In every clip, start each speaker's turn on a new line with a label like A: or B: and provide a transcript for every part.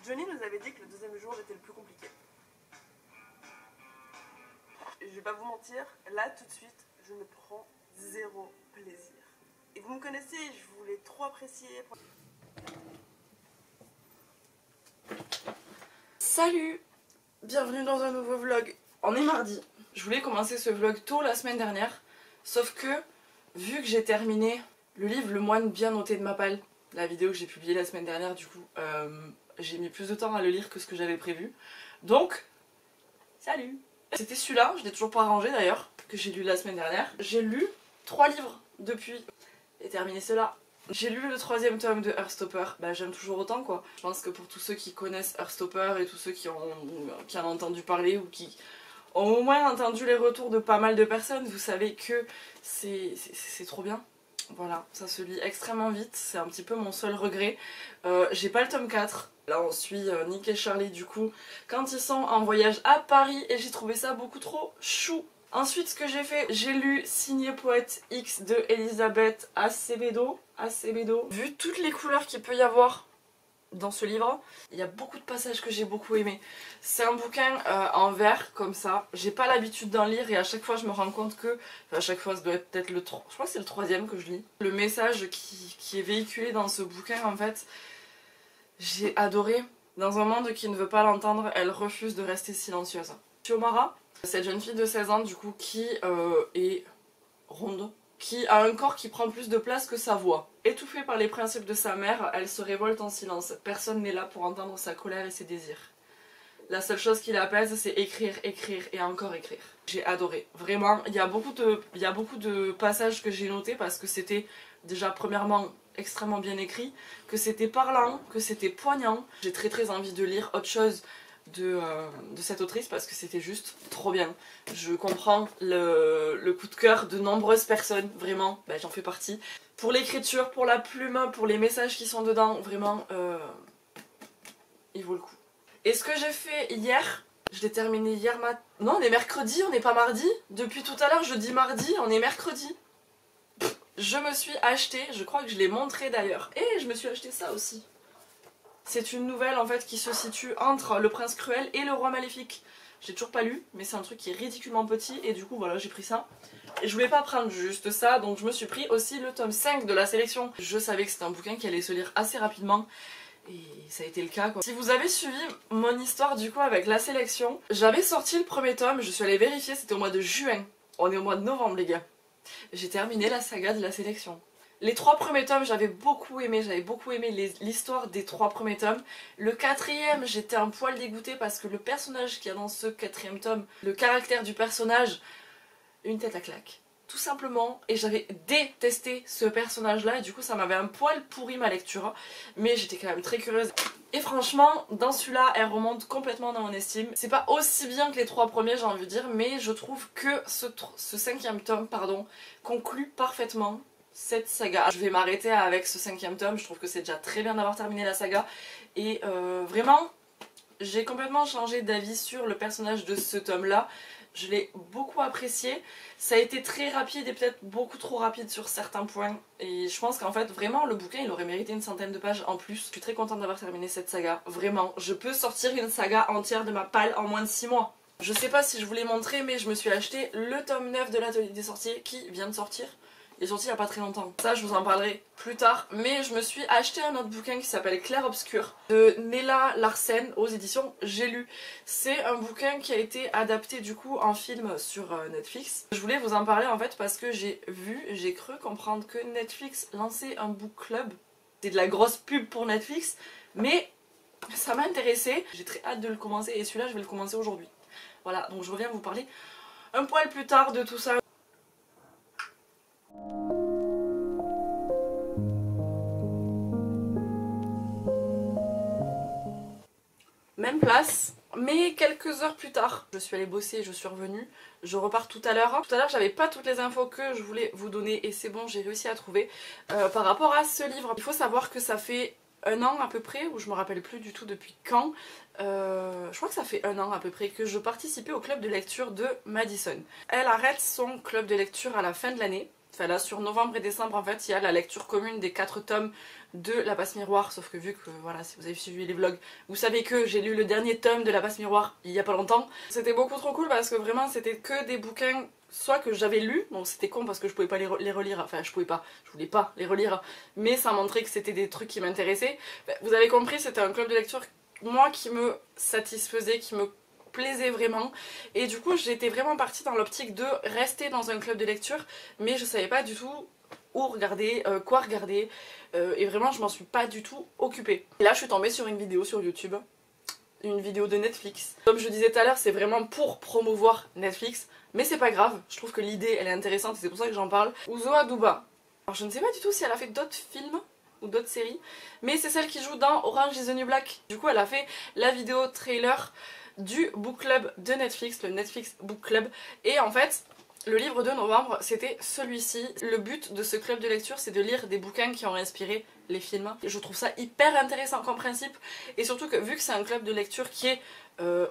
A: Johnny nous avait dit que le deuxième jour était le plus compliqué. Je vais pas vous mentir, là tout de suite, je ne prends zéro plaisir. Et vous me connaissez, je voulais trop apprécier. Salut! Bienvenue dans un nouveau vlog. On est mardi. Je voulais commencer ce vlog tôt la semaine dernière, sauf que, vu que j'ai terminé le livre Le Moine bien noté de Mappal, la vidéo que j'ai publiée la semaine dernière, du coup, j'ai mis plus de temps à le lire que ce que j'avais prévu. Donc, salut! C'était celui-là, je l'ai toujours pas rangé d'ailleurs, que j'ai lu la semaine dernière. J'ai lu 3 livres depuis et terminé cela. J'ai lu le 3e tome de Heartstopper, bah j'aime toujours autant quoi. Je pense que pour tous ceux qui connaissent Heartstopper et tous ceux qui en ont entendu parler ou qui ont au moins entendu les retours de pas mal de personnes, vous savez que c'est trop bien. Voilà, ça se lit extrêmement vite, c'est un petit peu mon seul regret. J'ai pas le tome 4, là on suit Nick et Charlie du coup, quand ils sont en voyage à Paris et j'ai trouvé ça beaucoup trop chou. Ensuite ce que j'ai fait, j'ai lu Signé Poète X de Elisabeth Acevedo. Vu toutes les couleurs qu'il peut y avoir dans ce livre, il y a beaucoup de passages que j'ai beaucoup aimé. C'est un bouquin en vers comme ça, j'ai pas l'habitude d'en lire et à chaque fois je me rends compte que, enfin, à chaque fois ça doit être peut-être le 3, je crois que c'est le 3e que je lis. Le message qui est véhiculé dans ce bouquin en fait, j'ai adoré. Dans un monde qui ne veut pas l'entendre, elle refuse de rester silencieuse. Xiomara, cette jeune fille de 16 ans du coup qui est ronde, qui a un corps qui prend plus de place que sa voix. Étouffée par les principes de sa mère, elle se révolte en silence. Personne n'est là pour entendre sa colère et ses désirs. La seule chose qui l'apaise, c'est écrire, écrire et encore écrire. J'ai adoré. Vraiment, il y a beaucoup de passages que j'ai notés parce que c'était déjà premièrement extrêmement bien écrit, que c'était parlant, que c'était poignant. J'ai très envie de lire autre chose de cette autrice parce que c'était juste trop bien. Je comprends le coup de cœur de nombreuses personnes, vraiment, bah, j'en fais partie. Pour l'écriture, pour la plume, pour les messages qui sont dedans, vraiment, il vaut le coup. Et ce que j'ai fait hier, je l'ai terminé hier matin. Non, on est mercredi, on n'est pas mardi. Depuis tout à l'heure, je dis mardi, on est mercredi. Je me suis acheté, je crois que je l'ai montré d'ailleurs, et je me suis acheté ça aussi. C'est une nouvelle en fait qui se situe entre Le Prince Cruel et Le Roi Maléfique. J'ai toujours pas lu, mais c'est un truc qui est ridiculement petit et du coup voilà, j'ai pris ça. Et je voulais pas prendre juste ça, donc je me suis pris aussi le tome 5 de la sélection. Je savais que c'était un bouquin qui allait se lire assez rapidement. Et ça a été le cas quoi. Si vous avez suivi mon histoire du coup avec la sélection, j'avais sorti le premier tome, je suis allée vérifier, c'était au mois de juin. On est au mois de novembre les gars. J'ai terminé la saga de la sélection. Les 3 premiers tomes j'avais beaucoup aimé l'histoire des 3 premiers tomes. Le 4e j'étais un poil dégoûtée parce que le personnage qu'il y a dans ce 4e tome, le caractère du personnage, une tête à claque. Tout simplement, et j'avais détesté ce personnage là et du coup ça m'avait un poil pourri ma lecture, mais j'étais quand même très curieuse. Et franchement, dans celui-là, elle remonte complètement dans mon estime. C'est pas aussi bien que les 3 premiers j'ai envie de dire, mais je trouve que ce 5e tome, pardon, conclut parfaitement cette saga. Je vais m'arrêter avec ce 5e tome, je trouve que c'est déjà très bien d'avoir terminé la saga. Et vraiment, j'ai complètement changé d'avis sur le personnage de ce tome là. Je l'ai beaucoup apprécié. Ça a été très rapide et peut-être beaucoup trop rapide sur certains points. Et je pense qu'en fait, vraiment, le bouquin, il aurait mérité une centaine de pages en plus. Je suis très contente d'avoir terminé cette saga. Vraiment, je peux sortir une saga entière de ma palle en moins de 6 mois. Je sais pas si je vous l'ai montré, mais je me suis acheté le tome 9 de l'Atelier des Sorciers qui vient de sortir. Il est sorti il n'y a pas très longtemps. Ça, je vous en parlerai plus tard. Mais je me suis acheté un autre bouquin qui s'appelle Clair Obscur de Nella Larsen aux éditions J'ai lu. C'est un bouquin qui a été adapté du coup en film sur Netflix. Je voulais vous en parler en fait parce que j'ai cru comprendre que Netflix lançait un book club. C'est de la grosse pub pour Netflix, mais ça m'a intéressée. J'ai très hâte de le commencer et celui-là, je vais le commencer aujourd'hui. Voilà, donc je reviens vous parler un poil plus tard de tout ça. Même place, mais quelques heures plus tard. Je suis allée bosser, je suis revenue, je repars tout à l'heure. Tout à l'heure j'avais pas toutes les infos que je voulais vous donner et c'est bon, j'ai réussi à trouver. Par rapport à ce livre, il faut savoir que ça fait 1 an à peu près, ou je me rappelle plus du tout depuis quand. Je crois que ça fait 1 an à peu près que je participais au club de lecture de Madison. Elle arrête son club de lecture à la fin de l'année. Enfin là sur novembre et décembre en fait il y a la lecture commune des 4 tomes de La Passe Miroir, sauf que vu que voilà si vous avez suivi les vlogs vous savez que j'ai lu le dernier tome de La Passe Miroir il y a pas longtemps. C'était beaucoup trop cool parce que vraiment c'était que des bouquins soit que j'avais lus, donc c'était con parce que je pouvais pas les relire, enfin je voulais pas les relire, mais ça montrait que c'était des trucs qui m'intéressaient. Vous avez compris, c'était un club de lecture moi qui me satisfaisait, qui me plaisait vraiment et du coup j'étais vraiment partie dans l'optique de rester dans un club de lecture mais je savais pas du tout où regarder, quoi regarder et vraiment je m'en suis pas du tout occupée. Et là je suis tombée sur une vidéo sur YouTube, une vidéo de Netflix. Comme je disais tout à l'heure c'est vraiment pour promouvoir Netflix mais c'est pas grave, je trouve que l'idée elle est intéressante et c'est pour ça que j'en parle. Uzo Aduba. Alors je ne sais pas du tout si elle a fait d'autres films ou d'autres séries mais c'est celle qui joue dans Orange is the New Black. Du coup elle a fait la vidéo trailer du book club de Netflix, le Netflix Book Club. Et en fait, le livre de novembre, c'était celui-ci. Le but de ce club de lecture, c'est de lire des bouquins qui ont inspiré les films. Et je trouve ça hyper intéressant comme principe. Et surtout que vu que c'est un club de lecture qui est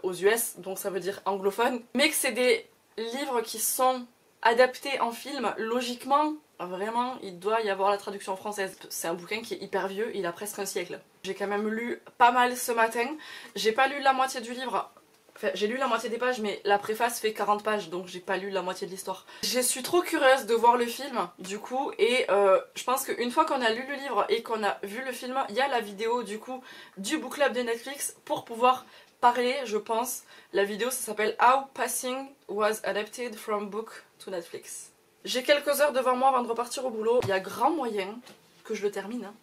A: aux US, donc ça veut dire anglophone, mais que c'est des livres qui sont adaptés en film, logiquement, vraiment, il doit y avoir la traduction française. C'est un bouquin qui est hyper vieux, il a presque un siècle. J'ai quand même lu pas mal ce matin. J'ai pas lu la moitié du livre. Enfin, j'ai lu la moitié des pages, mais la préface fait 40 pages, donc j'ai pas lu la moitié de l'histoire. Je suis trop curieuse de voir le film, du coup, et je pense qu'une fois qu'on a lu le livre et qu'on a vu le film, il y a la vidéo, du coup, du book club de Netflix pour pouvoir parler, je pense. La vidéo, ça s'appelle How Passing was adapted from book to Netflix. J'ai quelques heures devant moi avant de repartir au boulot. Il y a grand moyen que je le termine. Hein.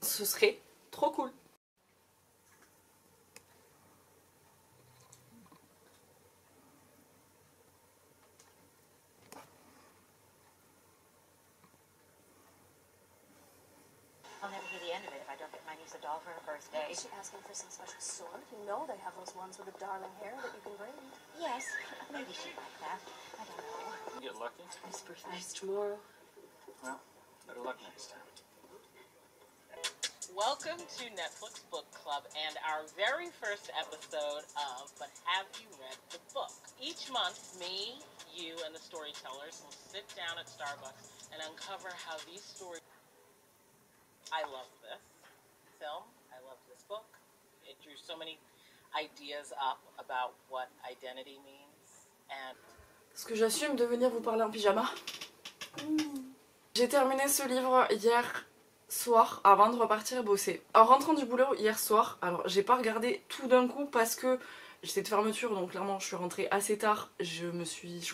A: Ce serait trop cool.
B: I'll never hear the end of it if I don't get my niece a doll for her birthday.
C: Is she asking for some special sort? You know they have those ones with the darling hair that you can braid.
B: Yes, maybe she'd like that. I don't know.
D: You get lucky?
C: His birthday's tomorrow.
D: Well, better luck next time.
E: Welcome to Netflix Book Club and our very first episode of But Have You Read the Book? Each month, me, you, and the storytellers will sit down at Starbucks and uncover how these stories... I love this film. I love this book. It drew so many ideas up about what identity means. And
A: Est-ce que j'assume de venir vous parler en pyjama? J'ai terminé ce livre hier soir avant de repartir bosser. En rentrant du boulot hier soir, alors j'ai pas regardé tout d'un coup parce que j'étais de fermeture, donc clairement je suis rentrée assez tard, je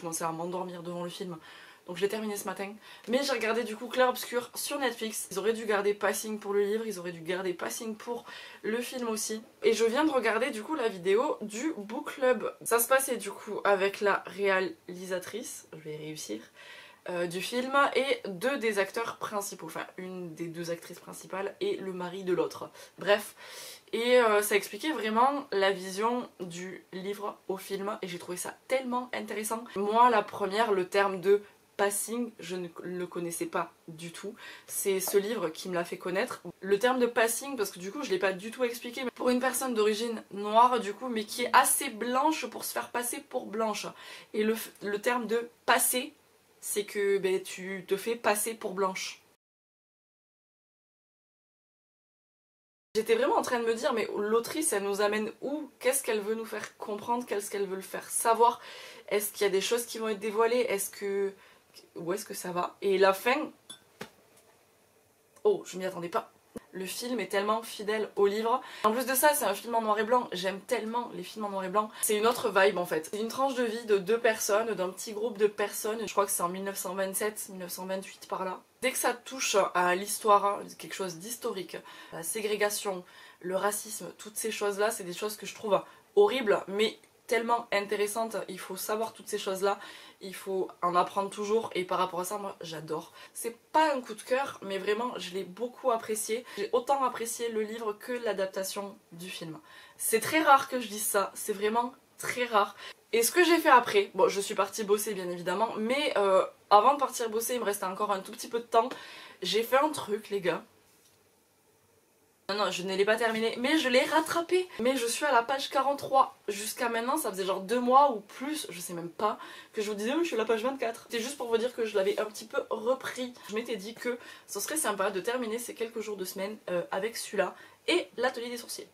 A: commençais à m'endormir devant le film, donc je l'ai terminé ce matin. Mais j'ai regardé du coup Clair Obscur sur Netflix. Ils auraient dû garder Passing pour le livre, ils auraient dû garder Passing pour le film aussi. Et je viens de regarder du coup la vidéo du book club. Ça se passait du coup avec la réalisatrice, je vais réussir, du film et deux des acteurs principaux, enfin une des deux actrices principales et le mari de l'autre. Bref, et ça expliquait vraiment la vision du livre au film et j'ai trouvé ça tellement intéressant. Moi la première, le terme de passing, je ne le connaissais pas du tout. C'est ce livre qui me l'a fait connaître. Le terme de passing, parce que du coup je l'ai pas du tout expliqué, mais pour une personne d'origine noire du coup, mais qui est assez blanche pour se faire passer pour blanche. Et le terme de passer, c'est que ben, tu te fais passer pour blanche. J'étais vraiment en train de me dire, mais l'autrice, elle nous amène où? Qu'est-ce qu'elle veut nous faire comprendre? Qu'est-ce qu'elle veut le faire savoir? Est-ce qu'il y a des choses qui vont être dévoilées? Où est-ce que ça va? Et la fin... Oh, je m'y attendais pas. Le film est tellement fidèle au livre. En plus de ça, c'est un film en noir et blanc. J'aime tellement les films en noir et blanc. C'est une autre vibe en fait. C'est une tranche de vie de deux personnes, d'un petit groupe de personnes. Je crois que c'est en 1927, 1928 par là. Dès que ça touche à l'histoire, quelque chose d'historique, la ségrégation, le racisme, toutes ces choses-là, c'est des choses que je trouve horribles, mais tellement intéressantes. Il faut savoir toutes ces choses-là. Il faut en apprendre toujours et par rapport à ça, moi j'adore. C'est pas un coup de cœur, mais vraiment je l'ai beaucoup apprécié. J'ai autant apprécié le livre que l'adaptation du film. C'est très rare que je dise ça, c'est vraiment très rare. Et ce que j'ai fait après, bon je suis partie bosser bien évidemment, mais avant de partir bosser, il me restait encore un tout petit peu de temps. J'ai fait un truc les gars. Non, je ne l'ai pas terminé, mais je l'ai rattrapé. Mais je suis à la page 43. Jusqu'à maintenant, ça faisait genre 2 mois ou plus, je sais même pas, que je vous disais, oui, je suis à la page 24. C'était juste pour vous dire que je l'avais un petit peu repris. Je m'étais dit que ce serait sympa de terminer ces quelques jours de semaine avec celui-là et l'atelier des sorciers.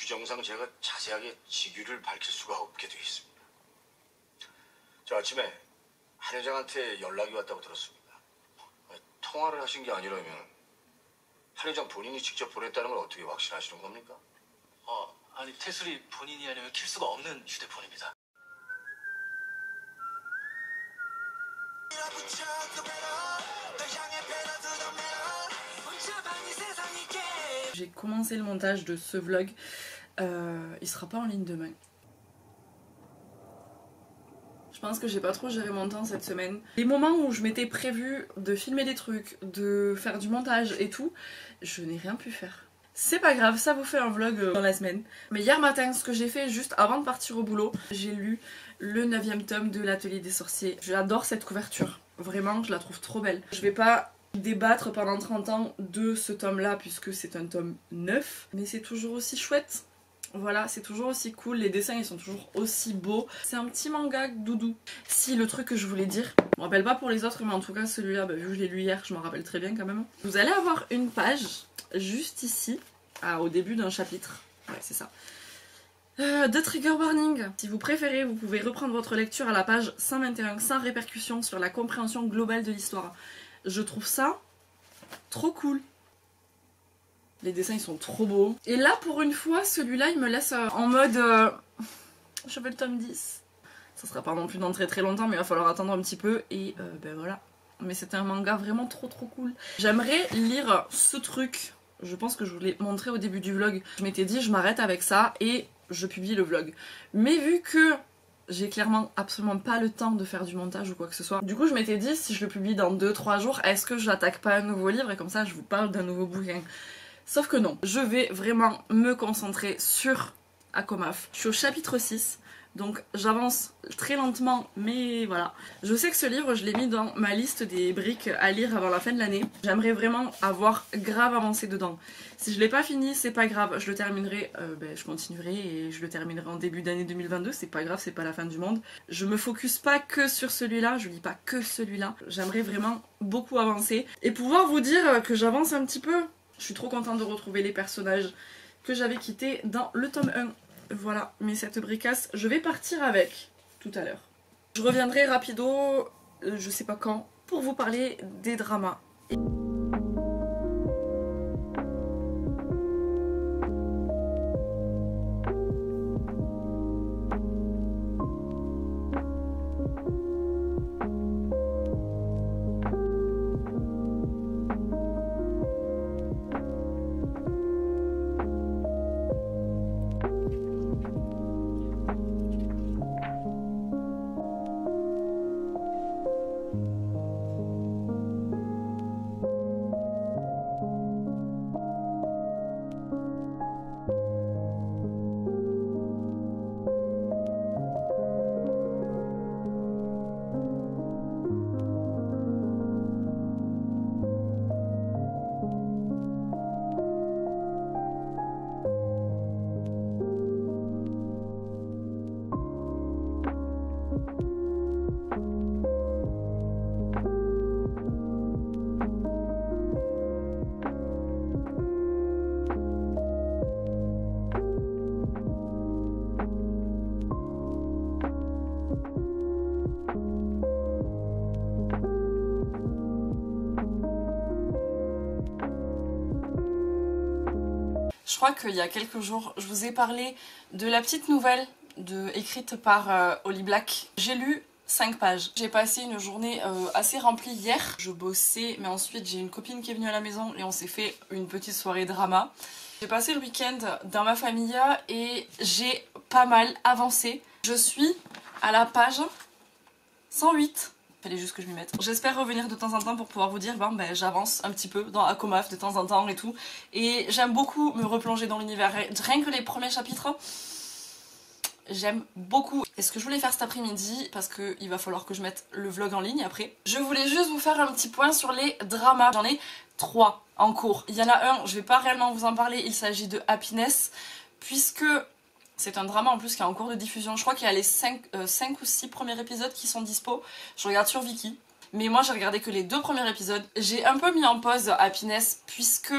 F: 규정상 제가 자세하게 직위를 밝힐 수가 없게 돼 있습니다. 저 아침에 한 회장한테 연락이 왔다고 들었습니다. 통화를 하신 게 아니라면 한 회장 본인이 직접 보냈다는 걸 어떻게 확신하시는 겁니까?
D: 아니 태술이 본인이 아니면 킬 수가 없는 휴대폰입니다.
A: J'ai commencé le montage de ce vlog, il sera pas en ligne demain. Je pense que j'ai pas trop géré mon temps cette semaine. Les moments où je m'étais prévu de filmer des trucs, de faire du montage et tout, je n'ai rien pu faire. C'est pas grave, ça vous fait un vlog dans la semaine. Mais hier matin, ce que j'ai fait juste avant de partir au boulot, j'ai lu le 9e tome de l'Atelier des Sorciers. J'adore cette couverture, vraiment, je la trouve trop belle. Je vais pas débattre pendant 30 ans de ce tome là puisque c'est un tome 9, mais c'est toujours aussi chouette. Voilà, c'est toujours aussi cool, les dessins ils sont toujours aussi beaux. C'est un petit manga doudou. Si, le truc que je voulais dire, je me rappelle pas pour les autres, mais en tout cas celui-là, vu que je l'ai lu hier, je m'en rappelle très bien quand même. Vous allez avoir une page juste ici, au début d'un chapitre, ouais c'est ça, de trigger warning. Si vous préférez, vous pouvez reprendre votre lecture à la page 121, sans répercussion sur la compréhension globale de l'histoire. Je trouve ça trop cool. Les dessins ils sont trop beaux. Et là pour une fois celui-là il me laisse en mode je veux le tome 10. Ça sera pas non plus dans très longtemps mais il va falloir attendre un petit peu et ben voilà. Mais c'était un manga vraiment trop cool. J'aimerais lire ce truc. Je pense que je vous l'ai montré au début du vlog. Je m'étais dit je m'arrête avec ça et je publie le vlog. Mais vu que j'ai clairement absolument pas le temps de faire du montage ou quoi que ce soit. Du coup je m'étais dit si je le publie dans 2-3 jours, est-ce que j'attaque pas un nouveau livre et comme ça je vous parle d'un nouveau bouquin. Sauf que non, je vais vraiment me concentrer sur Akomaf. Je suis au chapitre 6, donc j'avance très lentement, mais voilà. Je sais que ce livre, je l'ai mis dans ma liste des briques à lire avant la fin de l'année. J'aimerais vraiment avoir grave avancé dedans. Si je l'ai pas fini, c'est pas grave, je le terminerai, je continuerai et je le terminerai en début d'année 2022, c'est pas grave, c'est pas la fin du monde. Je me focus pas que sur celui-là, je lis pas que celui-là. J'aimerais vraiment beaucoup avancer et pouvoir vous dire que j'avance un petit peu. Je suis trop contente de retrouver les personnages que j'avais quittés dans le tome 1. Voilà, mais cette bricasse, je vais partir avec tout à l'heure. Je reviendrai rapido, je sais pas quand, pour vous parler des dramas. Je crois qu'il y a quelques jours, je vous ai parlé de la petite nouvelle écrite par Holly Black. J'ai lu 5 pages. J'ai passé une journée assez remplie hier. Je bossais, mais ensuite j'ai une copine qui est venue à la maison et on s'est fait une petite soirée drama. J'ai passé le week-end dans ma famille et j'ai pas mal avancé. Je suis à la page 108. Fallait juste que je m'y mette. J'espère revenir de temps en temps pour pouvoir vous dire j'avance un petit peu dans Akomaf de temps en temps et tout. Et j'aime beaucoup me replonger dans l'univers. Rien que les premiers chapitres, j'aime beaucoup. Et ce que je voulais faire cet après-midi, parce qu'il va falloir que je mette le vlog en ligne après, je voulais juste vous faire un petit point sur les dramas. J'en ai 3 en cours. Il y en a un, je vais pas réellement vous en parler, il s'agit de Happiness, puisque c'est un drama en plus qui est en cours de diffusion. Je crois qu'il y a les 5 ou 6 premiers épisodes qui sont dispo. Je regarde sur Viki. Mais moi j'ai regardé que les 2 premiers épisodes. J'ai un peu mis en pause Happiness puisque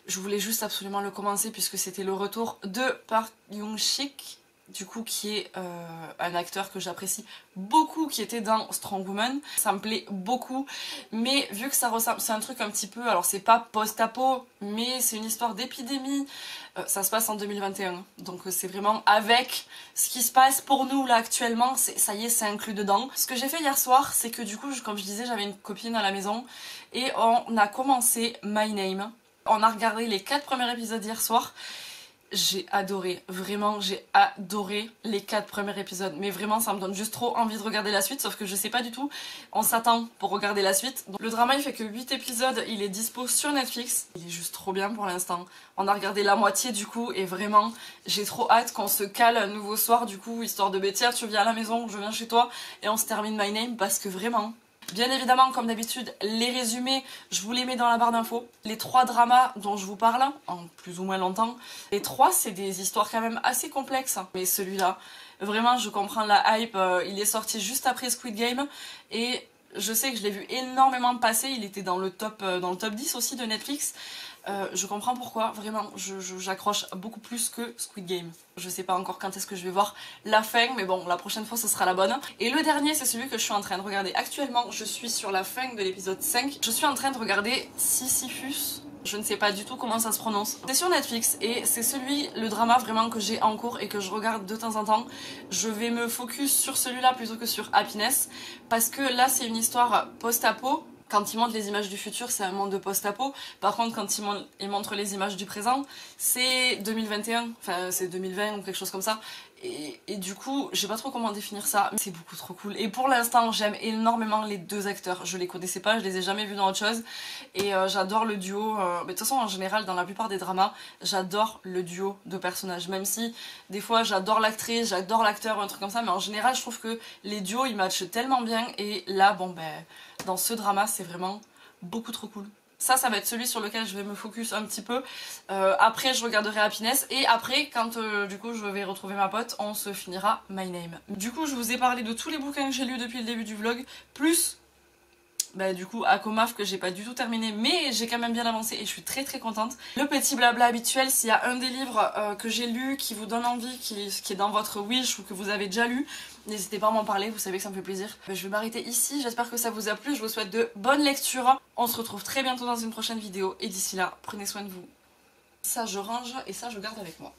A: je voulais juste absolument le commencer puisque c'était le retour de Park Young-sik. du coup qui est un acteur que j'apprécie beaucoup, qui était dans Strong Woman. Ça me plaît beaucoup, mais vu que ça ressemble, c'est un truc un petit peu, alors c'est pas post-apo, mais c'est une histoire d'épidémie. Ça se passe en 2021, donc c'est vraiment avec ce qui se passe pour nous là actuellement, ça y est, c'est inclus dedans. Ce que j'ai fait hier soir, c'est que du coup, comme je disais, j'avais une copine à la maison et on a commencé My Name. On a regardé les 4 premiers épisodes hier soir. J'ai adoré, vraiment j'ai adoré les 4 premiers épisodes, mais vraiment ça me donne juste trop envie de regarder la suite, sauf que je sais pas du tout, on s'attend pour regarder la suite. Donc, le drama il fait que 8 épisodes, il est dispo sur Netflix, il est juste trop bien pour l'instant. On a regardé la moitié du coup et vraiment j'ai trop hâte qu'on se cale un nouveau soir du coup, histoire de tiens tu viens à la maison, je viens chez toi et on se termine My Name parce que vraiment... Bien évidemment, comme d'habitude, les résumés, je vous les mets dans la barre d'infos. Les 3 dramas dont je vous parle, en plus ou moins longtemps, les 3 c'est des histoires quand même assez complexes. Mais celui-là, vraiment je comprends la hype, il est sorti juste après Squid Game et je sais que je l'ai vu énormément passer, il était dans le top 10 aussi de Netflix. Je comprends pourquoi, vraiment, j'accroche beaucoup plus que Squid Game. Je sais pas encore quand est-ce que je vais voir la fin, mais bon, la prochaine fois ce sera la bonne. Et le dernier, c'est celui que je suis en train de regarder actuellement. Je suis sur la fin de l'épisode 5. Je suis en train de regarder Sisyphus. Je ne sais pas du tout comment ça se prononce. C'est sur Netflix et c'est le drama vraiment que j'ai en cours et que je regarde de temps en temps. Je vais me focus sur celui-là plutôt que sur Happiness parce que là c'est une histoire post-apo. Quand ils montrent les images du futur, c'est un monde de post-apo. Par contre, quand ils montrent les images du présent, c'est 2021. Enfin, c'est 2020 ou quelque chose comme ça. Et du coup, je sais pas trop comment définir ça, mais c'est beaucoup trop cool. Et pour l'instant, j'aime énormément les 2 acteurs. Je les connaissais pas, je les ai jamais vus dans autre chose. Et j'adore le duo. Mais de toute façon, en général, dans la plupart des dramas, j'adore le duo de personnages. Même si, des fois, j'adore l'actrice, j'adore l'acteur ou un truc comme ça. Mais en général, je trouve que les duos, ils matchent tellement bien. Et là, bon ben, dans ce drama, c'est vraiment beaucoup trop cool. Ça va être celui sur lequel je vais me focus un petit peu. Après, je regarderai Happiness. Et après, quand du coup je vais retrouver ma pote, on se finira My Name. Du coup, je vous ai parlé de tous les bouquins que j'ai lus depuis le début du vlog. Plus, bah, du coup, Akomaf que j'ai pas du tout terminé. Mais j'ai quand même bien avancé et je suis très très contente. Le petit blabla habituel, s'il y a un des livres que j'ai lu qui vous donne envie, qui est dans votre wish ou que vous avez déjà lu, n'hésitez pas à m'en parler, vous savez que ça me fait plaisir. Je vais m'arrêter ici, j'espère que ça vous a plu, je vous souhaite de bonnes lectures. On se retrouve très bientôt dans une prochaine vidéo et d'ici là, prenez soin de vous. Ça je range et ça je garde avec moi.